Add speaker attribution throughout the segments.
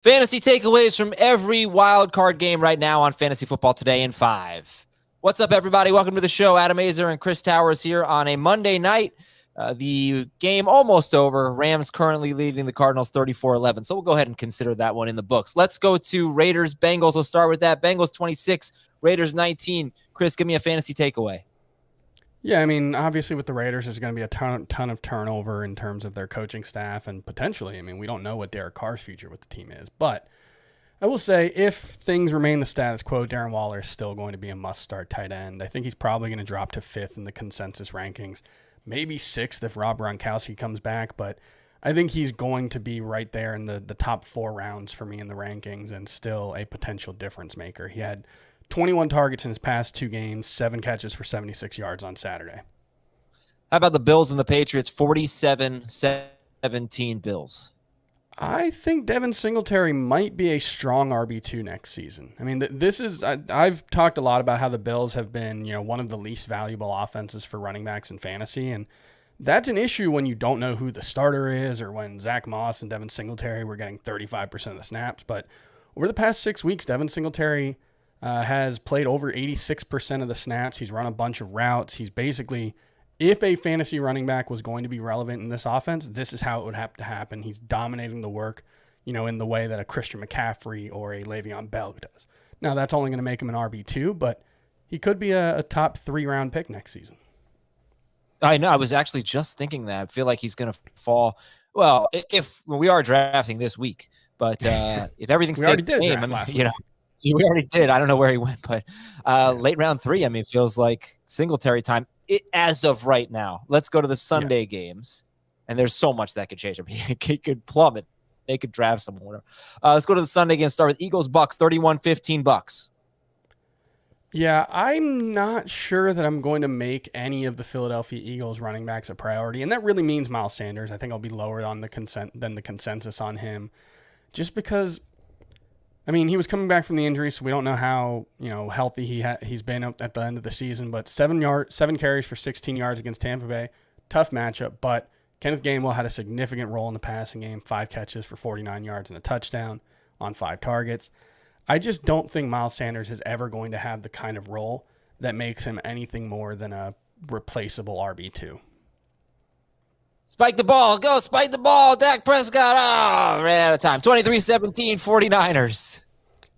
Speaker 1: Fantasy takeaways from every wild card game right now on Fantasy Football Today in 5. What's up, everybody? Welcome to the show. Adam Azer and Chris Towers here on a Monday night. The game almost over. Rams currently leading the Cardinals 34-11. So we'll go ahead and consider that one in the books. Let's go to Raiders Bengals. We'll start with that. Bengals 26, Raiders 19. Chris, give me a fantasy takeaway.
Speaker 2: Yeah, I mean, obviously with the Raiders, there's going to be a ton of turnover in terms of their coaching staff and potentially, I mean, we don't know what Derek Carr's future with the team is. But I will say if things remain the status quo, Darren Waller is still going to be a must-start tight end. I think he's probably going to drop to 5th in the consensus rankings, maybe 6th if Rob Gronkowski comes back. But I think he's going to be right there in the top 4 rounds for me in the rankings and still a potential difference maker. He had 21 targets in his past 2 games, 7 catches for 76 yards on Saturday.
Speaker 1: How about the Bills and the Patriots? 47-17 Bills.
Speaker 2: I think Devin Singletary might be a strong RB2 next season. I mean, I've talked a lot about how the Bills have been, one of the least valuable offenses for running backs in fantasy. And that's an issue when you don't know who the starter is or when Zach Moss and Devin Singletary were getting 35% of the snaps. But over the past 6 weeks, Devin Singletary has played over 86% of the snaps. He's run a bunch of routes. He's basically, if a fantasy running back was going to be relevant in this offense, this is how it would have to happen. He's dominating the work, in the way that a Christian McCaffrey or a Le'Veon Bell does. Now, that's only going to make him an RB2, but he could be a top 3 round pick next season.
Speaker 1: I know. I was actually just thinking that. I feel like he's going to fall. Well, if we are drafting this week, but if everything stays the same, we already did. I don't know where he went, but late round 3, I mean, feels like Singletary time as of right now. Let's go to the Sunday games, and there's so much that could change. I mean, he could plummet. They could draft someone. Let's go to the Sunday game. Start with Eagles-Bucks, 31-15 Bucks.
Speaker 2: Yeah, I'm not sure that I'm going to make any of the Philadelphia Eagles running backs a priority, and that really means Miles Sanders. I think I'll be lower on the consensus on him, just because. I mean, he was coming back from the injury, so we don't know how healthy he's been at the end of the season. But 7 carries for 16 yards against Tampa Bay, tough matchup. But Kenneth Gainwell had a significant role in the passing game, 5 catches for 49 yards and a touchdown on 5 targets. I just don't think Miles Sanders is ever going to have the kind of role that makes him anything more than a replaceable RB2.
Speaker 1: Spike the ball. Go, spike the ball. Dak Prescott. Oh, ran out of time. 23-17, 49ers.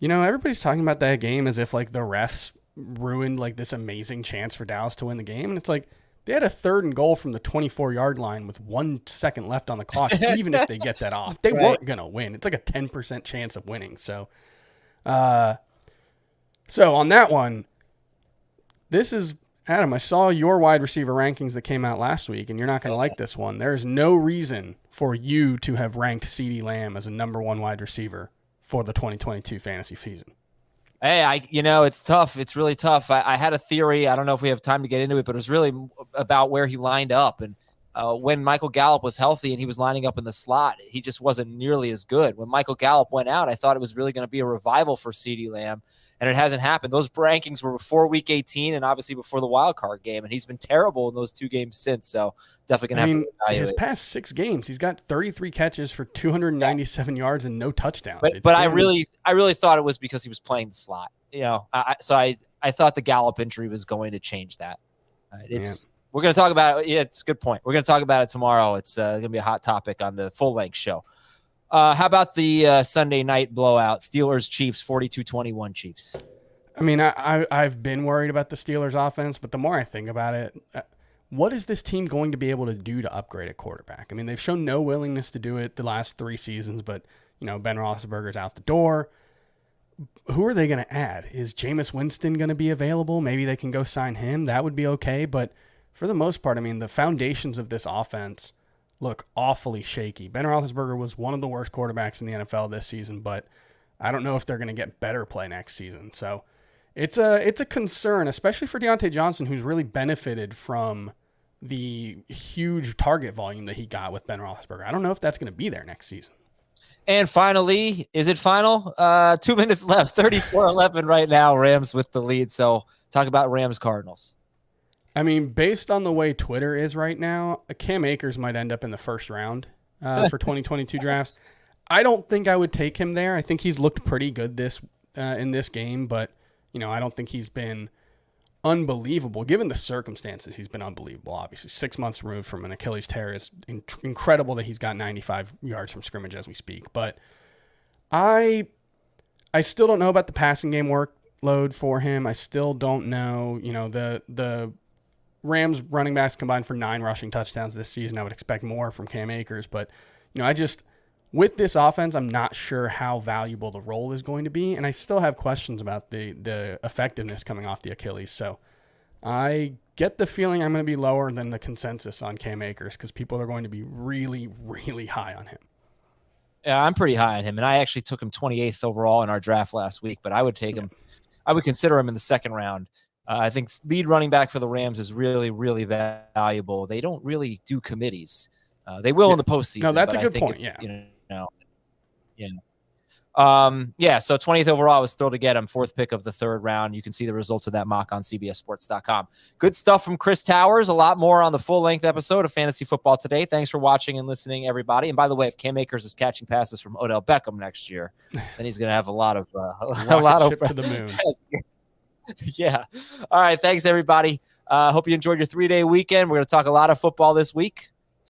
Speaker 2: Everybody's talking about that game as if, the refs ruined, this amazing chance for Dallas to win the game. And it's like they had a 3rd and goal from the 24-yard line with 1 second left on the clock. Even if they get that off, they weren't going to win. It's like a 10% chance of winning. So on that one, this is... Adam, I saw your wide receiver rankings that came out last week, and you're not going to like this one. There's no reason for you to have ranked CeeDee Lamb as a number 1 wide receiver for the 2022 fantasy season.
Speaker 1: Hey, it's tough. It's really tough. I had a theory. I don't know if we have time to get into it, but it was really about where he lined up. And when Michael Gallup was healthy and he was lining up in the slot, he just wasn't nearly as good. When Michael Gallup went out, I thought it was really going to be a revival for CeeDee Lamb. And it hasn't happened. Those rankings were before week 18 and obviously before the wild card game. And he's been terrible in those 2 games since. So definitely going to have to evaluate.
Speaker 2: His past 6 games, he's got 33 catches for 297 yards and no touchdowns.
Speaker 1: But I really thought it was because he was playing the slot. So I thought the Gallup injury was going to change that. We're going to talk about it. Yeah, it's a good point. We're going to talk about it tomorrow. It's going to be a hot topic on the full-length show. How about the Sunday night blowout? Steelers-Chiefs, 42-21 Chiefs.
Speaker 2: I mean, I've been worried about the Steelers' offense, but the more I think about it, what is this team going to be able to do to upgrade a quarterback? I mean, they've shown no willingness to do it the last 3 seasons, but, Ben Roethlisberger's out the door. Who are they going to add? Is Jameis Winston going to be available? Maybe they can go sign him. That would be okay, but for the most part, I mean, the foundations of this offense look awfully shaky. Ben Roethlisberger was one of the worst quarterbacks in the NFL this season, but I don't know if they're going to get better play next season. So it's a concern, especially for Deontay Johnson, who's really benefited from the huge target volume that he got with Ben Roethlisberger. I don't know if that's going to be there next season.
Speaker 1: And finally, is it final? 2 minutes left, 34-11 right now, Rams with the lead. So talk about Rams-Cardinals.
Speaker 2: I mean, based on the way Twitter is right now, Cam Akers might end up in the first round for 2022 drafts. I don't think I would take him there. I think he's looked pretty good in this game, but I don't think he's been unbelievable. Given the circumstances, he's been unbelievable. Obviously, 6 months removed from an Achilles tear is incredible that he's got 95 yards from scrimmage as we speak. But I still don't know about the passing game workload for him. I still don't know. The Rams running backs combined for 9 rushing touchdowns this season. I would expect more from Cam Akers, but with this offense, I'm not sure how valuable the role is going to be, and I still have questions about the effectiveness coming off the Achilles. So I get the feeling I'm going to be lower than the consensus on Cam Akers because people are going to be really, really high on him.
Speaker 1: Yeah, I'm pretty high on him, and I actually took him 28th overall in our draft last week, but I would take him. I would consider him in the second round. I think lead running back for the Rams is really, really valuable. They don't really do committees. They will in the postseason.
Speaker 2: No, that's a good point. Yeah.
Speaker 1: So 20th overall, I was thrilled to get him. 4th pick of the 3rd round. You can see the results of that mock on CBSSports.com. Good stuff from Chris Towers. A lot more on the full-length episode of Fantasy Football Today. Thanks for watching and listening, everybody. And by the way, if Cam Akers is catching passes from Odell Beckham next year, then he's going to have a lot of
Speaker 2: to the moon.
Speaker 1: Yeah. All right. Thanks, everybody. Hope you enjoyed your 3-day weekend. We're going to talk a lot of football this week.